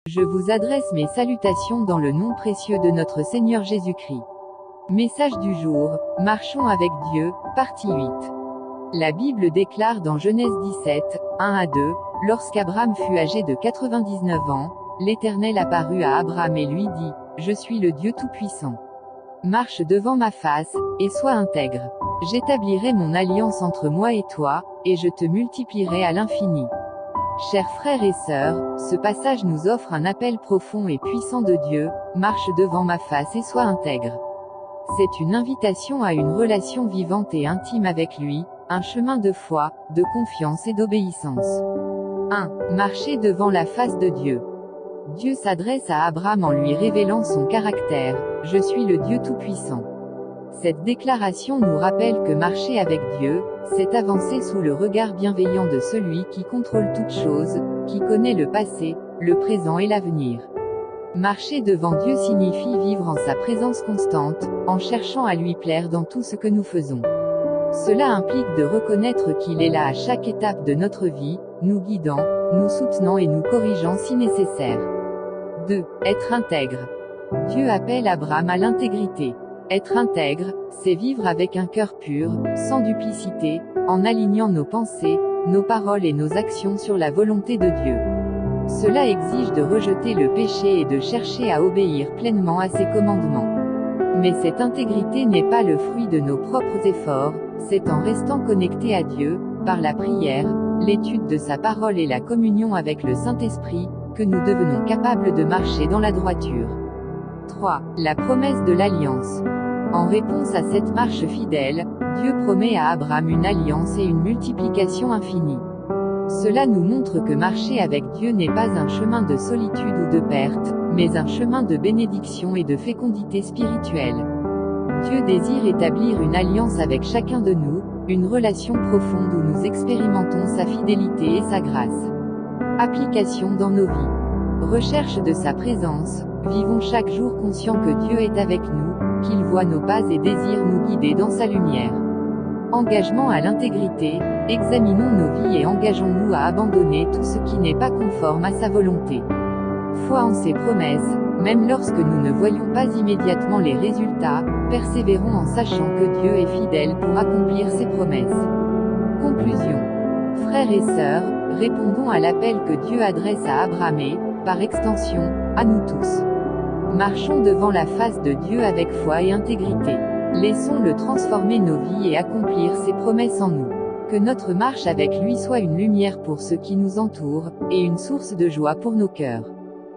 Je vous adresse mes salutations dans le nom précieux de notre Seigneur Jésus-Christ. Message du jour, marchons avec Dieu, partie 8. La Bible déclare dans Genèse 17, 1 à 2, lorsqu'Abraham fut âgé de 99 ans, l'Éternel apparut à Abraham et lui dit, Je suis le Dieu Tout-Puissant. Marche devant ma face, et sois intègre. J'établirai mon alliance entre moi et toi, et je te multiplierai à l'infini. Chers frères et sœurs, ce passage nous offre un appel profond et puissant de Dieu, marche devant ma face et sois intègre. C'est une invitation à une relation vivante et intime avec lui, un chemin de foi, de confiance et d'obéissance. 1. Marcher devant la face de Dieu. Dieu s'adresse à Abraham en lui révélant son caractère, « Je suis le Dieu Tout-Puissant ». Cette déclaration nous rappelle que marcher avec Dieu, c'est avancer sous le regard bienveillant de celui qui contrôle toutes choses, qui connaît le passé, le présent et l'avenir. Marcher devant Dieu signifie vivre en sa présence constante, en cherchant à lui plaire dans tout ce que nous faisons. Cela implique de reconnaître qu'il est là à chaque étape de notre vie, nous guidant, nous soutenant et nous corrigeant si nécessaire. 2. Être intègre. Dieu appelle Abraham à l'intégrité. Être intègre, c'est vivre avec un cœur pur, sans duplicité, en alignant nos pensées, nos paroles et nos actions sur la volonté de Dieu. Cela exige de rejeter le péché et de chercher à obéir pleinement à ses commandements. Mais cette intégrité n'est pas le fruit de nos propres efforts, c'est en restant connecté à Dieu, par la prière, l'étude de sa parole et la communion avec le Saint-Esprit, que nous devenons capables de marcher dans la droiture. 3. La promesse de l'alliance. En réponse à cette marche fidèle, Dieu promet à Abraham une alliance et une multiplication infinie. Cela nous montre que marcher avec Dieu n'est pas un chemin de solitude ou de perte, mais un chemin de bénédiction et de fécondité spirituelle. Dieu désire établir une alliance avec chacun de nous, une relation profonde où nous expérimentons sa fidélité et sa grâce. Application dans nos vies. Recherche de sa présence, vivons chaque jour conscients que Dieu est avec nous, qu'il voit nos pas et désire nous guider dans sa lumière. Engagement à l'intégrité, examinons nos vies et engageons-nous à abandonner tout ce qui n'est pas conforme à sa volonté. Foi en ses promesses, même lorsque nous ne voyons pas immédiatement les résultats, persévérons en sachant que Dieu est fidèle pour accomplir ses promesses. Conclusion. Frères et sœurs, répondons à l'appel que Dieu adresse à Abraham et, par extension, à nous tous. Marchons devant la face de Dieu avec foi et intégrité. Laissons-le transformer nos vies et accomplir ses promesses en nous. Que notre marche avec lui soit une lumière pour ceux qui nous entourent, et une source de joie pour nos cœurs.